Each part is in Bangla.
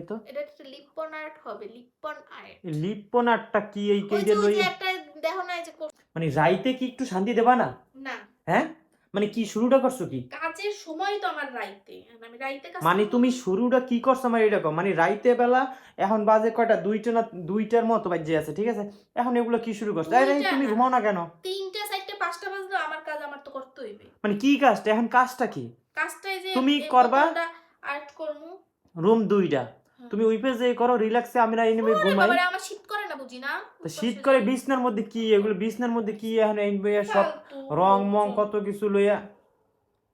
তো। এটা একটা লিপন আর্ট হবে, লিপন আর্ট। লিপন আর্টটা কি এই ওই কেইডে লই? যে একটা দেখো না এই যে মানে রাইতে কি একটু শান্তি দেবা না? না হ্যাঁ? মানে কি শুরুটা করছো কি? কাজের সময় তো আমার রাইতে, আমি রাইতে কাজ মানে করব। তুমি শুরুটা কি করছো আমার এটা কও। মানে রাইতে বেলা এখন বাজে কয়টা? 2টা না 2টার মতো বাজে আছে, ঠিক আছে? এখন এগুলো কি শুরু করছো? আরে তুমি ঘুমাও না কেন? 3টা 4টা 5টা বাজলেও আমার কাজ আমার তো করতে হইবে। মানে কি কাজটা? এখন কাজটা কি? কাজটা এই যে তুমি এই করবা বোতলটা আর্ট করমু। রুম 2টা। হ্যাঁ। তুমি ওই পেজে করো রিল্যাক্সে, আমরা এই নেমে ওরে ঘুমাই। বাবারে আমার শীত করে না বুঝি না। তো শীত করে বিছনার মধ্যে কি এগুলো? বিছনার মধ্যে কি এখন এই সব ফালতু রং মং লোকজন। কত কিছু লইয়া,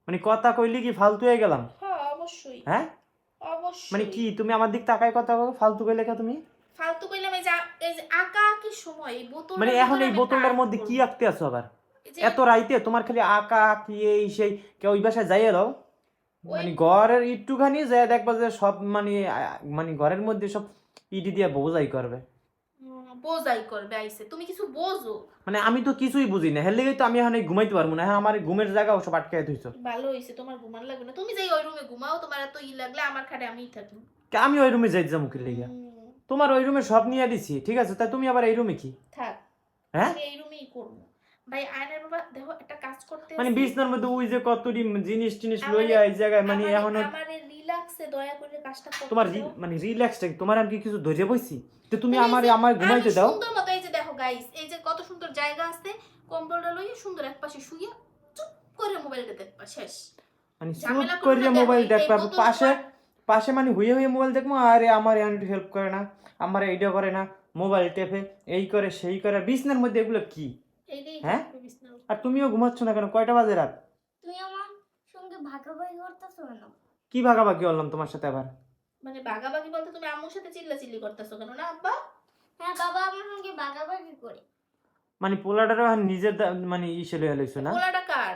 মানে কথা কইলি কি ফালতু হয়ে গেলাম? হ্যাঁ অবশ্যই। হ্যাঁ? মানে অবশ্যই। কি তুমি আমার দিক তাকায় কথা বলো? ফালতু কইলে কে তুমি? ফালতু কইলাম এই যে আঁকা আঁকির সময় এই মানে বোতলটার এখন ভিতরে এই আমি একটা বোতলটার আর্ট মধ্যে কি করব। আঁকতে আছো আবার? এই যে এত রাইতে তোমার খালি আঁকা আঁকি এই সেই। কেউ ওই বাসায় যাইয়ে দাও। ওই মানে ঘরের একটুখানি যায় দেখবা যে সব মানে মানে ঘরের মধ্যে সব ইটি দিয়ে বোঝাই করবে। বোঝাই করবে আইছে। তুমি কিছু বোঝো। মানে আমি তো কিছুই বুঝি না, হের লেগেই তো আমি এখন এই ঘুমাইতে পারবো না। এখন আমার এই ঘুমের জায়গা সব আটকায় ধুইছো। ভালো হইছে, তোমার ঘুমান লাগবে না। তুমি যাই ওই রুমে ঘুমাও, তোমার এত ই লাগলে আমার খাটে আমিই থাকি। আমি ওই রুমে যাই মুখের লেগে? তোমার ওই রুমে সব নিয়ে দিছি, ঠিক আছে? তাই তুমি আবার এই রুমে কি? থাক। হ্যাঁ? আমি এই রুমেই করব। ভাই আয়নার বাবা দেখো একটা কাজ করতে মানে আসি। বিছনার মধ্যে ওই যে কতটি জিনিস টিনিস আমারে লইয়া এই জায়গায় মানে এখন আমারে রিল্যাক্সে দয়া করে কাজটা তোমার করতে দাও। মানে রিল্যাক্সটা তোমার আমি কি কিছু ধরে বইছি তো তুমি মানে এই আমারে যে আমার আমি ঘুমাইতে দাও। সুন্দর মতো এই যে দেখো গাইস, এই যে কত সুন্দর জায়গা আছে, কম্বলটা লইয়া সুন্দর একপাশে শুইয়া চুপ করে মোবাইলটা দেখবা, শেষ। মানে চুপ ঝামেলা করো না। করে দেখো মোবাইল এই দেখবা বোতল পাশে পাশে মানে হুইয়ে হুইয়ে মোবাইল দেখবো, আরে আমার একটু হেল্প করে না, আমার এইটা করে না, মোবাইল টেপে এই করে সেই করে। বিছনার মধ্যে এগুলো কি? এইটাই হ্যাঁ? থাকবে বিছনার আর উপর। তুমিও ঘুমাচ্ছ না কেন? কয়টা বাজে রাত? তুমি আমার সঙ্গে ভাগাভাগি করতেছো কেন? কি ভাগাভাগি করলাম তোমার সাথে আবার? মানে ভাগাভাগি বলতে তুমি আম্মুর সাথে চিল্লাচিল্লি করতেছো কেন না আব্বা? হ্যাঁ বাবা আমার সঙ্গে ভাগাভাগি করে। মানে পোলাটারও নিজের মানে ইসে লইয়া লইছো না? পোলাটা কার?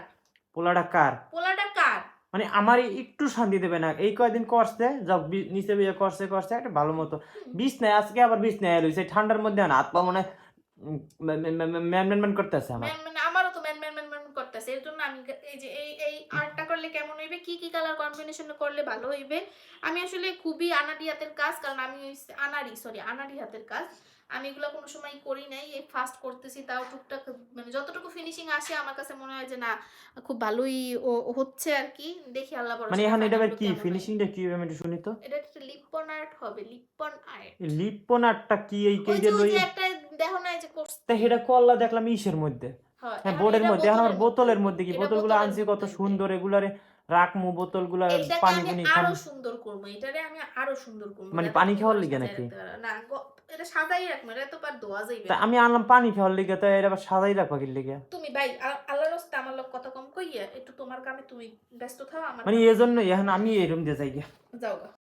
পোলাটা কার? পোলাটা কার? মানে আমার একটু শান্তি দেবে না? এই কয়দিন করছে যাও নিচে বিয়ে করছে করছে একটা ভালো মতো বিছনায়, আজকে আবার বিছনায় লইছে ঠান্ডার মধ্যে হাত পা মনে হয় ম্যান ম্যান ম্যান করতেছে আমার। ম্যান মানে আমারও তো ম্যান ম্যান ম্যান ম্যান করতেছে। এর জন্য আমি এই যে এই আর্টটা করলে কেমন হইবে, কি কি কালার কম্বিনেশনে করলে ভালো হইবে। আমি আসলে খুবই আনাড়ি হাতের কাজ, কারণ আমি আনাড়ি হাতের কাজ। আমি এগুলো কোনো সময় করি নাই, এই ফার্স্ট করতেছি। তাও টুকটাক মানে যতটুকু ফিনিশিং আসে আমার কাছে মনে হয় যে না খুব ভালোই হচ্ছে আর কি। দেখি আল্লাহ মানে ভরসা এখন এটা ফাইনাল আবার লুক কি কেমন হয়। ফিনিশিংটা কি আমি একটু শুনি তো। এটা একটা লিপন আর্ট হবে, লিপন আর্ট। এই লিপন আর্টটা কি এই ওই কেইডে যে লই? একটা দেখো না এই যে করছে। তা হেটা করলা দেখলাম ইসের মধ্যে, হ্যাঁ হ্যাঁ এখন বোর্ডের এটা মধ্যে। এখন আবার বোতলের মধ্যে কি? এটা বোতলগুলো বোতলের আনছি কত মধ্যে হইবে। সুন্দর, এগুলারে রাখমু বোতলগুলা এইটাকে পানি আমি পুনি আরো খাম। সুন্দর করবো, এটারে আমি আরো সুন্দর করবো মানে যাতে পানি তুমি খাওয়ার ঘরে লিগে সাজায় নাকি? রাখতে পারো। না এটা সাজাই রাখবো, এটা তো পার ধোয়া যাইবে তা না। আমি আনলাম পানি খাওয়ার লিগে, তাই এটা আবার সাজাই রাখবা কি লিগে? তুমি ভাই আল্লাহর রাস্তে আমার লোক কথা কম কইয়া একটু তোমার কামে তুমি ব্যস্ত থাও, আমার মানে কামে এই জন্য এখন আমি এই রুম দিয়ে যাই গিয়া। যাও গা।